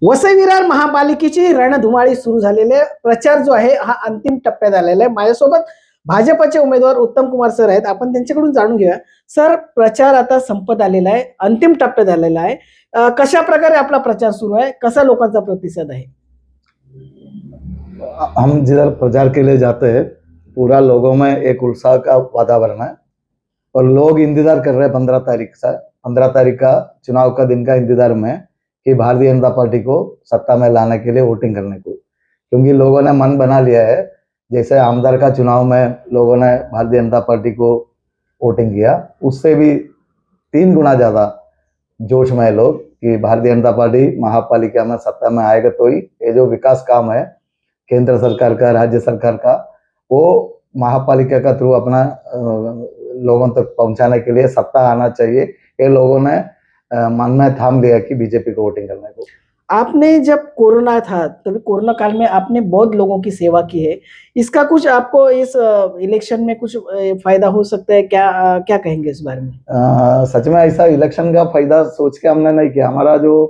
वसई विरार महापालिकेची रणधुमाळी सुरू झालेली आहे. प्रचार जो आहे हा अंतिम टप्प्यात आलेला आहे. माझ्यासोबत भाजपचे उमेदवार उत्तम कुमार सर आहेत. आपण त्यांच्याकडून जाणून घेऊया. सर, प्रचार आता संपत आलेला आहे, अंतिम टप्प्यात आलेला आहे. कशा प्रकारे आपला प्रचार सुरू आहे, कसा लोकांचा प्रतिसाद आहे? हम जिधर प्रचार के लिए जाते हैं पूरा लोगों में एक उत्साह का वातावरण है और लोग इंतजार कर रहे हैं 15 तारीख का चुनाव का दिन का इंतजार में कि भारतीय जनता पार्टी को सत्ता में लाने के लिए वोटिंग करने को, क्योंकि लोगों ने मन बना लिया है। जैसे आमदार का चुनाव में लोगों ने भारतीय जनता पार्टी को वोटिंग किया, उससे भी 3 गुना ज्यादा जोश में है लोग कि भारतीय जनता पार्टी महापालिका में सत्ता में आएगा तो ही ये जो विकास काम है केंद्र सरकार का, राज्य सरकार का, वो महापालिका का थ्रू अपना लोगों तक पहुंचाने के लिए सत्ता आना चाहिए। ये लोगों ने मन में ठान लिया कि बीजेपी को वोटिंग करने को। आपने जब कोरोना था तभी कोरोना काल में आपने बहुत लोगों की सेवा की है। इसका कुछ आपको इस इलेक्शन में कुछ फायदा हो सकता है क्या? क्या कहेंगे इस बारे में? सच में ऐसा इलेक्शन का फायदा सोच के हमने नहीं किया। हमारा जो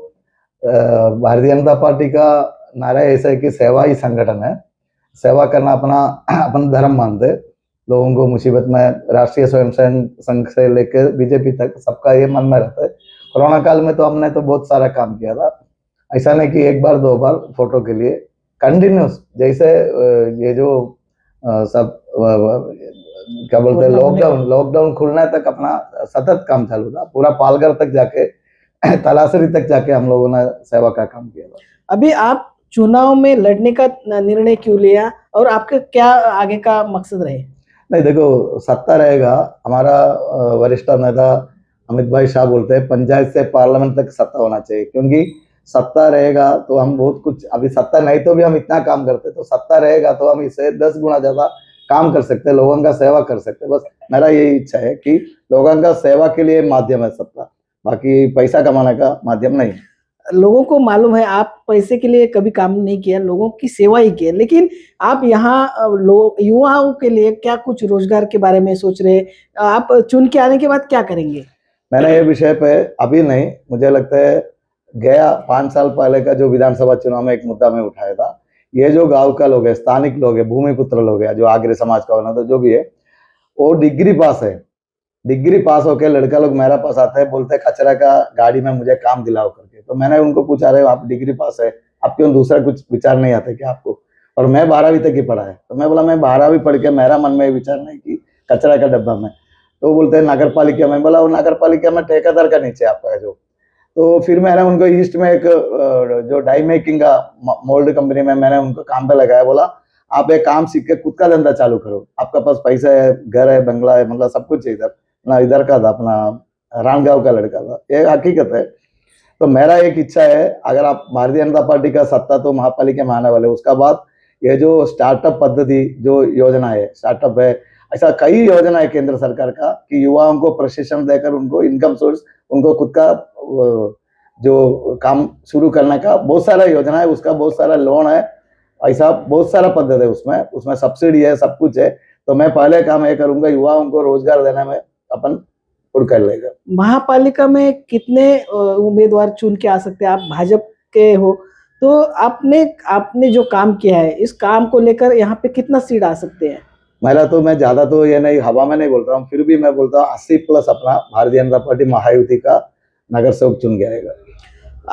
भारतीय जनता पार्टी का नारा ऐसा है कि सेवा ही संगठन है, सेवा करना अपना अपन धर्म मानते। लोगों को मुसीबत में राष्ट्रीय स्वयंसेवक संघ से लेकर बीजेपी तक सबका ये मन में रहता है। कोरोना काल में तो हमने तो बहुत सारा काम किया था, ऐसा नहीं कि एक बार 2 बार फोटो के लिए, कंटिन्यूस। जैसे ये जो सब क्या बोलते हैं, लॉकडाउन खुलने तक अपना सतत काम चालू था। पूरा पालघर तक जाके तलासरी तक जाके हम लोगों ने सेवा का काम किया था। अभी आप चुनाव में लड़ने का निर्णय क्यों लिया और आपके क्या आगे का मकसद रहे? नहीं देखो, सत्ता रहेगा। हमारा वरिष्ठ नेता अमित भाई शाह बोलते हैं पंचायत से पार्लियामेंट तक सत्ता होना चाहिए, क्योंकि सत्ता रहेगा तो हम बहुत कुछ, अभी सत्ता नहीं तो भी हम इतना काम करते, तो सत्ता रहेगा तो हम इससे 10 गुना ज्यादा काम कर सकते हैं, लोगों का सेवा कर सकते हैं। बस मेरा यही इच्छा है कि लोगों का सेवा के लिए माध्यम है सत्ता, बाकी पैसा कमाने का माध्यम नहीं। लोगों को मालूम है आप पैसे के लिए कभी काम नहीं किया, लोगों की सेवा ही की है, लेकिन आप यहाँ लोग युवाओं के लिए क्या कुछ रोजगार के बारे में सोच रहे हैं? आप चुन के आने के बाद क्या करेंगे? मैंने ये विषय पे अभी नहीं, मुझे लगता है गया 5 साल पहले का जो विधानसभा चुनाव में एक मुद्दा में उठाया था। ये जो गांव का लोग है, स्थानिक लोग है, भूमिपुत्र लोग है, जो आगरे समाज का होना था, जो भी है, वो डिग्री पास है। डिग्री पास होकर लड़का लोग मेरा पास आता है, बोलते हैं कचरा का गाड़ी में मुझे काम दिलाओ करके। तो मैंने उनको पूछा, रहे आप डिग्री पास है, आप क्यों दूसरा कुछ विचार नहीं आते क्या आपको? और मैं 12वीं तक ही पढ़ा है। तो मैं बोला मैं 12वीं पढ़ के मेरा मन में विचार नहीं कि कचरा का डब्बा में। तो बोलते हैं नगर पालिका में। बोला वो नगर पालिका में ठेकेदार का नीचे आपका जो। तो फिर मैंने उनको ईस्ट में एक जो डाई मेकिंग का मोल्ड कंपनी में मैंने उनको काम पे लगाया। बोला आप एक काम सीख के खुद का धंधा चालू करो, आपका पास पैसा है, घर है, बंगला है, मतलब सब कुछ है इधर ना। इधर का था, अपना रानगांव का लड़का था, ये हकीकत है। तो मेरा एक इच्छा है, अगर आप भारतीय जनता पार्टी का सत्ता तो महापालिका में आने वाले, उसका बाद ये जो स्टार्टअप पद्धति जो योजना है, स्टार्टअप है, ऐसा कई योजना है केंद्र सरकार का कि युवाओं को प्रशिक्षण देकर उनको इनकम सोर्स, उनको खुद का जो काम शुरू करने का बहुत सारा योजना है, उसका बहुत सारा लोन है, ऐसा बहुत सारा पद्धति है उसमें सब्सिडी है, सब कुछ है। तो मैं पहले काम ये करूंगा, युवाओं को रोजगार देने में अपन खुद कर लेगा। महापालिका में कितने उम्मीदवार चुन के आ सकते हैं? आप भाजपा के हो तो आपने जो काम किया है, इस काम को लेकर यहाँ पे कितना सीट आ सकते हैं? मेरा तो, मैं ज्यादा तो ये नहीं हवा में नहीं बोलता हूँ, फिर भी मैं बोलता हूँ 80+ अपना भारतीय जनता पार्टी महायुति का नगर सेवक चुन के आएगा।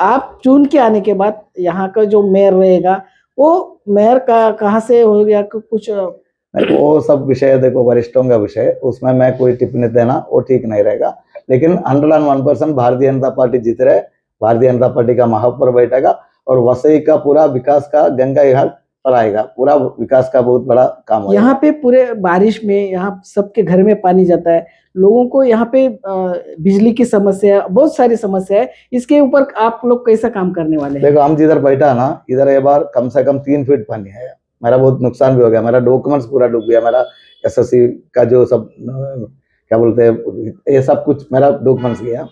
आप चुन के आने के बाद यहाँ का जो मेयर रहेगा, वो मेयर का कहाँ से हो गया कुछ? वो सब विषय देखो वरिष्ठों का विषय, उसमें मैं कोई टिप्पणी देना वो ठीक नहीं रहेगा। लेकिन 101% भारतीय जनता पार्टी जीत रहे, भारतीय जनता पार्टी का महापौर बैठेगा और वसई का पूरा विकास का गंगा घाट पर आएगा, पूरा विकास का बहुत बड़ा काम होगा। यहाँ पे पूरे बारिश में यहाँ सबके घर में पानी जाता है, लोगों को यहाँ पे बिजली की समस्या, बहुत सारी समस्या है। इसके ऊपर आप लोग कैसा काम करने वाले हैं? देखो हम जिधर बैठा ना, इधर ये बार कम से कम 3 फीट पानी है। मेरा बहुत नुकसान भी हो गया, मेरा डॉक्यूमेंट्स पूरा डूब गया, मेरा एसएससी का जो सब क्या बोलते हैं, ये सब कुछ मेरा डॉक्यूमेंट्स गया।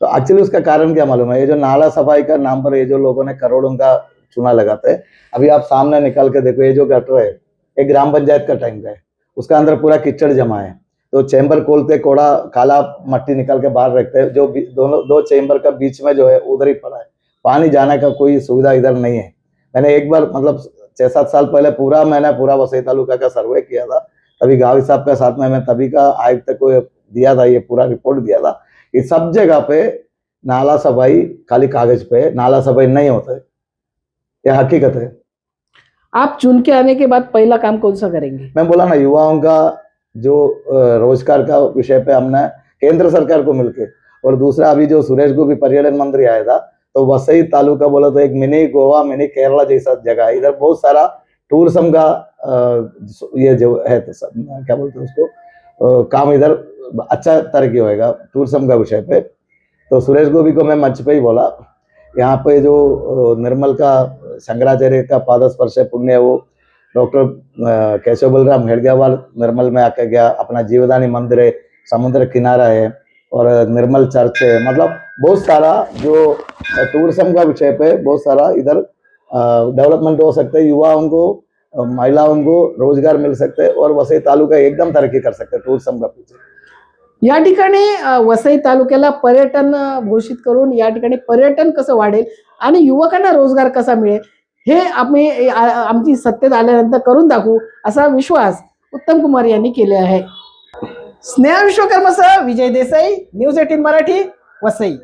तो एक्चुअली उसका कारण क्या मालूम है? ये जो नाला सफाई का नाम पर ये जो लोगों ने करोड़ों का चूना लगाते हैं, अभी आप सामने निकाल के देखो, ये जो गटर है ये ग्राम पंचायत का टाइम का है, उसका अंदर पूरा कीचड़ जमा है। तो चैम्बर खोलते कोड़ा काला मट्टी निकाल के बाहर रखते हैं, जो दोनों 2 चैम्बर का बीच में जो है उधर ही पड़ा है, पानी जाने का कोई सुविधा इधर नहीं है। मैंने एक बार मतलब 6-7 साल पहले मैंने पूरा वसई तालुका का सर्वे किया था, तभी गावी साहब के साथ में मैं तभी का आयुक्त को दिया था, ये पूरा रिपोर्ट दिया था कि सब जगह पे नाला सफाई खाली कागज पे नाला सफाई नहीं होता है, ये हकीकत है। आप चुन के आने के बाद पहला काम कौन सा करेंगे? मैं बोला ना, युवाओं का जो रोजगार का विषय पे हमने केंद्र सरकार को मिलके, और दूसरा अभी जो सुरेश गोपी पर्यटन मंत्री आया था, तो वसई तालुका बोला तो एक मिनी गोवा मिनी केरला जैसा जगह है। इधर बहुत सारा टूरिज्म का ये जो है तो क्या बोलते हैं उसको, काम इधर अच्छा तरक्की होएगा टूरिज्म का विषय पे। तो सुरेश गोपी को मैं मंच पे ही बोला, यहाँ पे जो निर्मल का शंकराचार्य का पादस्पर्श पुण्य है, वो डॉक्टर केशव बलराम हेडगेवार निर्मल में आके गया, अपना जीवदानी मंदिर है, समुद्र किनारा है, और निर्मल चर्च है। मतलब बहुत सारा जो टूरिज्म का विषय पे बहुत सारा इधर डेवलपमेंट हो सकते हैं, युवाओं को महिलाओं को रोजगार मिल सकते हैं, और वसई तालुका एकदम तरक्की कर सकते हैं टूरिज्म का पीछे। या ठिकाणी वसई तालुक्याला पर्यटन घोषित करून या ठिकाणी पर्यटन कसं वाढेल आणि युवकांना रोजगार कसा मिळेल हे आम्ही आमची सत्तेत आल्यानंतर करून दाखवू असा विश्वास उत्तम कुमार यांनी केले आहे. स्नेहा विश्वकर्मासह विजय देसाई, न्यूज 18 मराठी, वसई.